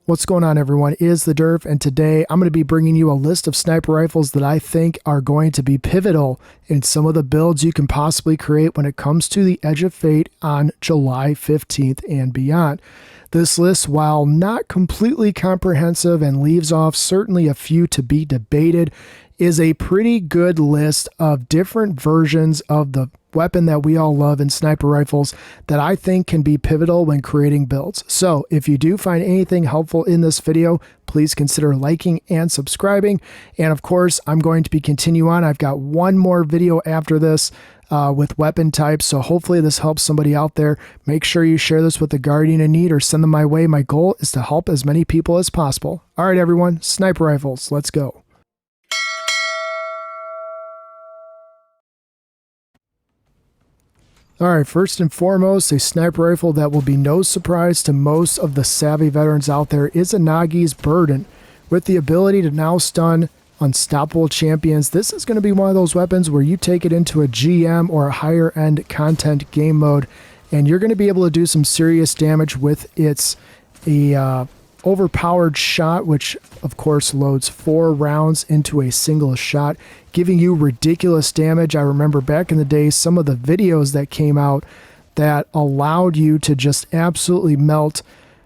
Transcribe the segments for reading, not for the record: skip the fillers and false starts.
What's going on, everyone? It is the Derf, and today I'm going to be bringing you a list of sniper rifles that I think are going to be pivotal in some of the builds you can possibly create when it comes to the Edge of Fate on July 15th and beyond. This list, while not completely comprehensive and leaves off certainly a few to be debated, is a pretty good list of different versions of the weapon that we all love in sniper rifles that I think can be pivotal when creating builds. So if you do find anything helpful in this video, please consider liking and subscribing. And of course, I'm going to be continue on. I've got one more video after this with weapon types, so hopefully this helps somebody out there. Make sure you share this with a guardian in need or send them my way. My goal is to help as many people as possible. All right, everyone, sniper rifles, let's go. Alright, first and foremost, a sniper rifle that will be no surprise to most of the savvy veterans out there is Izanagi's Burden. With the ability to now stun unstoppable champions, this is going to be one of those weapons where you take it into a GM or a higher end content game mode, and you're going to be able to do some serious damage with its overpowered shot, which of course loads 4 rounds into a single shot, giving you ridiculous damage. I remember back in the day some of the videos that came out that allowed you to just absolutely melt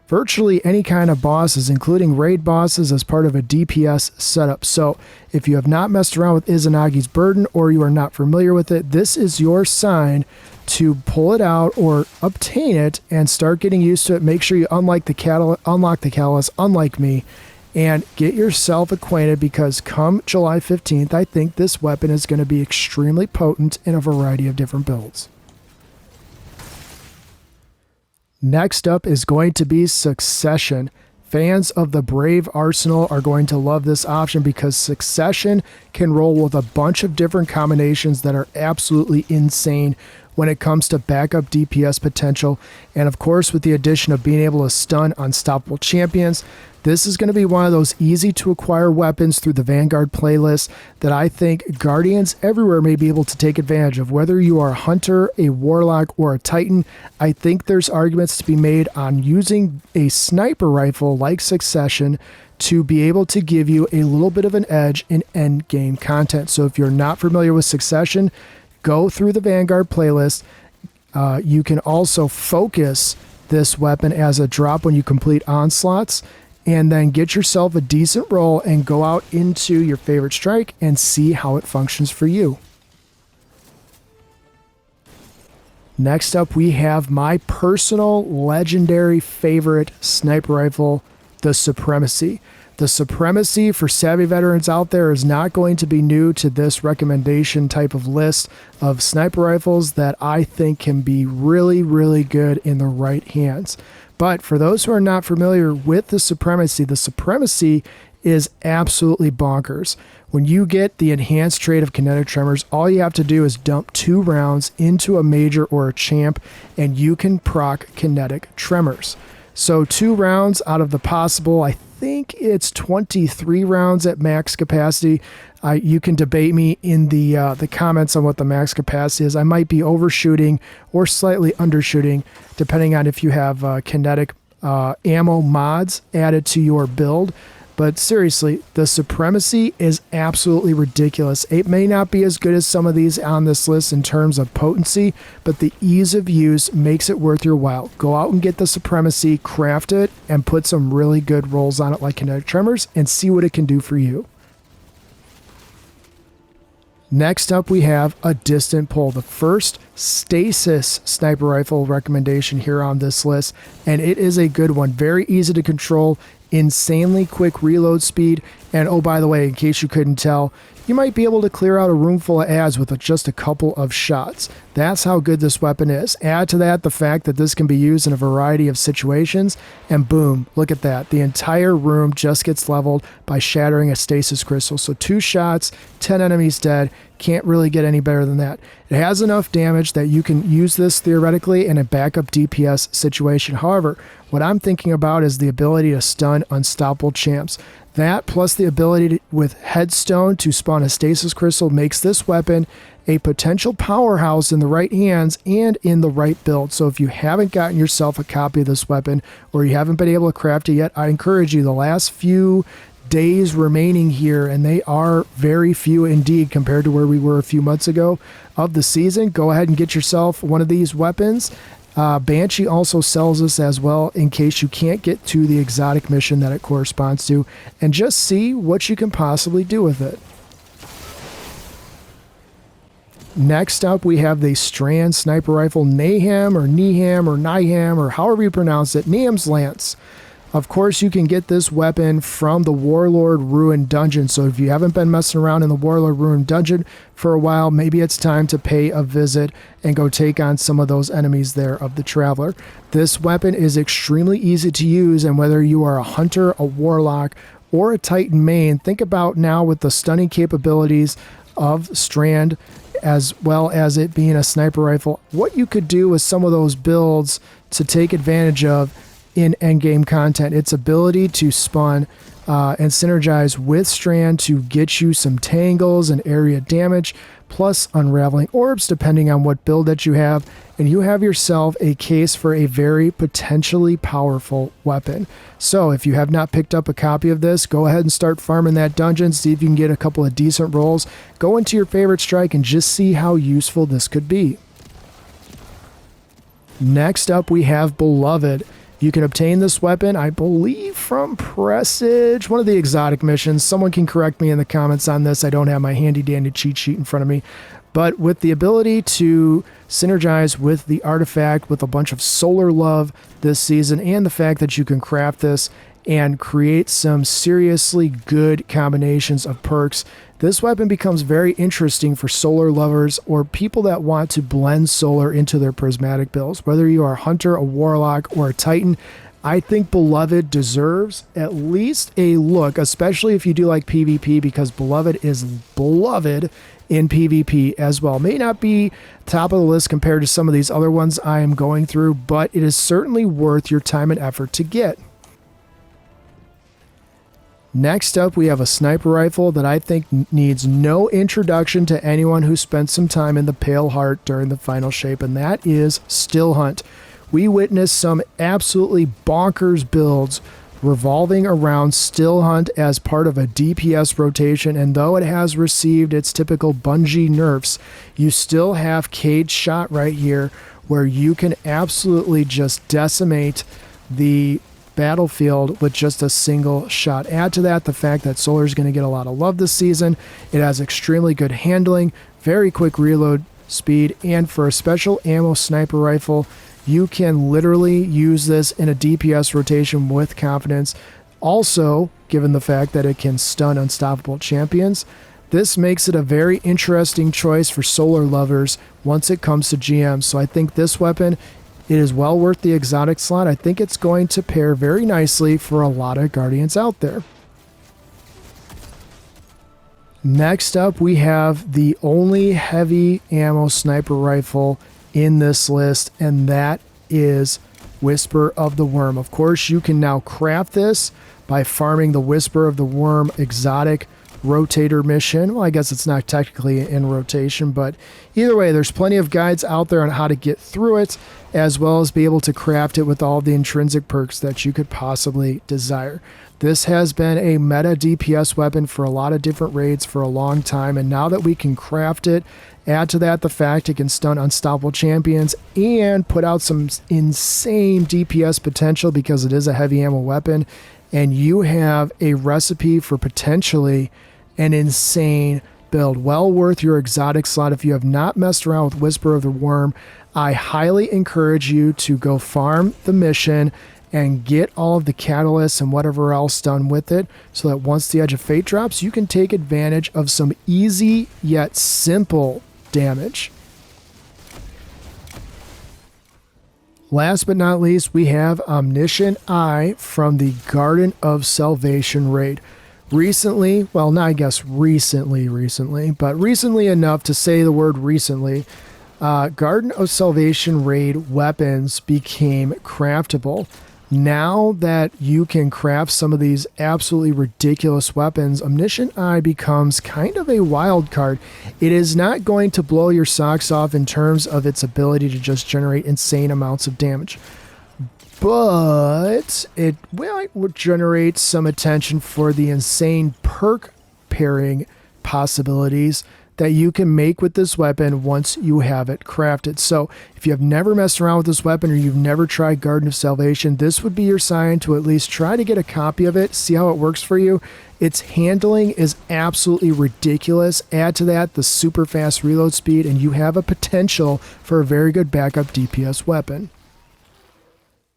virtually any kind of bosses, including raid bosses, as part of a DPS setup. So if you have not messed around with Izanagi's Burden or you are not familiar with it, this is your sign to pull it out or obtain it and start getting used to it. Make sure you unlock the catalyst, unlike me, and get yourself acquainted, because come July 15th, I think this weapon is going to be extremely potent in a variety of different builds. Next up is going to be Succession. Fans of the Brave Arsenal are going to love this option because Succession can roll with a bunch of different combinations that are absolutely insane when it comes to backup DPS potential. And of course, with the addition of being able to stun unstoppable champions, this is going to be one of those easy to acquire weapons through the Vanguard playlist that I think Guardians everywhere may be able to take advantage of. Whether you are a Hunter, a Warlock, or a Titan, I think there's arguments to be made on using a sniper rifle like Succession to be able to give you a little bit of an edge in end game content. So if you're not familiar with Succession, go through the Vanguard playlist. You can also focus this weapon as a drop when you complete onslaughts, and then get yourself a decent roll and go out into your favorite strike and see how it functions for you. Next up, we have my personal legendary favorite sniper rifle, the Supremacy. The Supremacy, for savvy veterans out there, is not going to be new to this recommendation type of list of sniper rifles that I think can be really, really good in the right hands. But for those who are not familiar with the Supremacy is absolutely bonkers. When you get the enhanced trait of kinetic tremors, all you have to do is dump 2 rounds into a major or a champ, and you can proc kinetic tremors. So 2 rounds out of the possible, I think it's 23 rounds at max capacity. You can debate me in the comments on what the max capacity is. I might be overshooting or slightly undershooting, depending on if you have kinetic ammo mods added to your build. But seriously, the Supremacy is absolutely ridiculous. It may not be as good as some of these on this list in terms of potency, but the ease of use makes it worth your while. Go out and get the Supremacy, craft it, and put some really good rolls on it like kinetic tremors, and see what it can do for you. Next up, we have a distant pull, the first stasis sniper rifle recommendation here on this list, and it is a good one. Very easy to control, insanely quick reload speed, and oh, by the way, in case you couldn't tell, you might be able to clear out a room full of ads with just a couple of shots. That's how good this weapon is. Add to that the fact that this can be used in a variety of situations, and boom, look at that. The entire room just gets leveled by shattering a stasis crystal. So 2 shots, 10 enemies dead. Can't really get any better than that. It has enough damage that you can use this theoretically in a backup DPS situation. However, what I'm thinking about is the ability to stun unstoppable champs. That plus the ability with Headstone to spawn a stasis crystal makes this weapon a potential powerhouse in the right hands and in the right build. So if you haven't gotten yourself a copy of this weapon or you haven't been able to craft it yet, I encourage you, the last few days remaining here, and they are very few indeed compared to where we were a few months ago of the season, go ahead and get yourself one of these weapons. Banshee also sells this as well in case you can't get to the exotic mission that it corresponds to, and just see what you can possibly do with it. Next up, we have the Strand Sniper Rifle Naeem or however you pronounce it, Naeem's Lance. Of course, you can get this weapon from the Warlord Ruin Dungeon. So if you haven't been messing around in the Warlord Ruin Dungeon for a while, maybe it's time to pay a visit and go take on some of those enemies there of the Traveler. This weapon is extremely easy to use, and whether you are a Hunter, a Warlock, or a Titan main, think about now with the stunning capabilities of Strand, as well as it being a sniper rifle, what you could do with some of those builds to take advantage of in endgame content. Its ability to spawn and synergize with Strand to get you some tangles and area damage, plus unraveling orbs depending on what build that you have, and you have yourself a case for a very potentially powerful weapon. So if you have not picked up a copy of this, go ahead and start farming that dungeon, see if you can get a couple of decent rolls, go into your favorite strike and just see how useful this could be. Next up, we have Beloved. You can obtain this weapon, I believe, from Presage, one of the exotic missions. Someone can correct me in the comments on this. I don't have my handy-dandy cheat sheet in front of me. But with the ability to synergize with the artifact with a bunch of solar love this season, and the fact that you can craft this and create some seriously good combinations of perks, this weapon becomes very interesting for solar lovers or people that want to blend solar into their prismatic builds. Whether you are a Hunter, a Warlock, or a Titan, I think Beloved deserves at least a look, especially if you do like PvP, because Beloved is beloved in PvP as well. May not be top of the list compared to some of these other ones I am going through, but it is certainly worth your time and effort to get. Next up, we have a sniper rifle that I think needs no introduction to anyone who spent some time in the Pale Heart during the final shape, and that is Still Hunt. We witnessed some absolutely bonkers builds revolving around Still Hunt as part of a DPS rotation, and though it has received its typical Bungie nerfs, you still have Cage Shot right here, where you can absolutely just decimate the battlefield with just a single shot. Add to that the fact that Solar is going to get a lot of love this season. It has extremely good handling, very quick reload speed, and for a special ammo sniper rifle, you can literally use this in a DPS rotation with confidence. Also, given the fact that it can stun unstoppable champions, this makes it a very interesting choice for Solar lovers once it comes to GM. So I think this weapon, it is well worth the exotic slot. I think it's going to pair very nicely for a lot of Guardians out there. Next up, we have the only heavy ammo sniper rifle in this list, and that is Whisper of the Worm. Of course, you can now craft this by farming the Whisper of the Worm exotic rotator mission. Well, I guess it's not technically in rotation, but either way, there's plenty of guides out there on how to get through it, as well as be able to craft it with all the intrinsic perks that you could possibly desire. This has been a meta DPS weapon for a lot of different raids for a long time, and now that we can craft it, add to that the fact it can stun unstoppable champions and put out some insane DPS potential because it is a heavy ammo weapon, and you have a recipe for potentially an insane build. Well worth your exotic slot. If you have not messed around with Whisper of the Worm, I highly encourage you to go farm the mission and get all of the catalysts and whatever else done with it, so that once the Edge of Fate drops, you can take advantage of some easy yet simple damage. Last but not least, we have Omniscient Eye from the Garden of Salvation raid. Recently, well, not I guess recently, but recently enough to say the word recently, Garden of Salvation raid weapons became craftable. Now that you can craft some of these absolutely ridiculous weapons, Omniscient Eye becomes kind of a wild card. It is not going to blow your socks off in terms of its ability to just generate insane amounts of damage, but it would generate some attention for the insane perk pairing possibilities that you can make with this weapon once you have it crafted. So if you have never messed around with this weapon or you've never tried Garden of Salvation, this would be your sign to at least try to get a copy of it, see how it works for you. Its handling is absolutely ridiculous. Add to that the super fast reload speed, and you have a potential for a very good backup DPS weapon.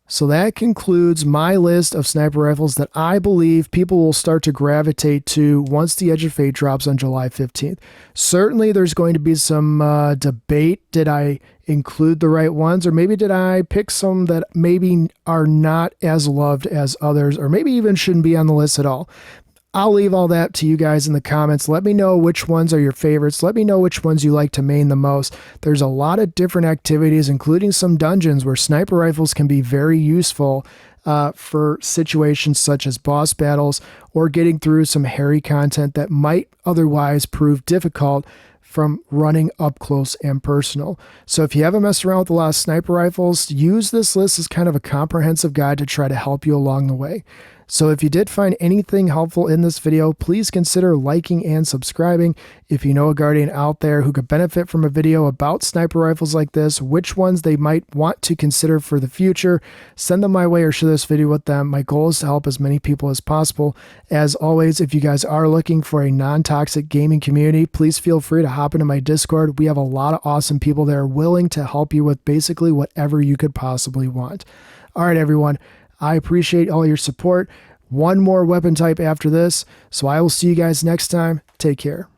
So that concludes my list of sniper rifles that I believe people will start to gravitate to once the Edge of Fate drops on July 15th. Certainly there's going to be some debate. Did I include the right ones, or maybe did I pick some that maybe are not as loved as others, or maybe even shouldn't be on the list at all? I'll leave all that to you guys in the comments. Let me know which ones are your favorites. Let me know which ones you like to main the most. There's a lot of different activities, including some dungeons where sniper rifles can be very useful for situations such as boss battles or getting through some hairy content that might otherwise prove difficult from running up close and personal. So if you haven't messed around with a lot of sniper rifles, use this list as kind of a comprehensive guide to try to help you along the way. So if you did find anything helpful in this video, please consider liking and subscribing. If you know a Guardian out there who could benefit from a video about sniper rifles like this, which ones they might want to consider for the future, send them my way or share this video with them. My goal is to help as many people as possible. As always, if you guys are looking for a non-toxic gaming community, please feel free to hop into my Discord. We have a lot of awesome people there willing to help you with basically whatever you could possibly want. All right, everyone. I appreciate all your support. One more weapon type after this, so I will see you guys next time. Take care.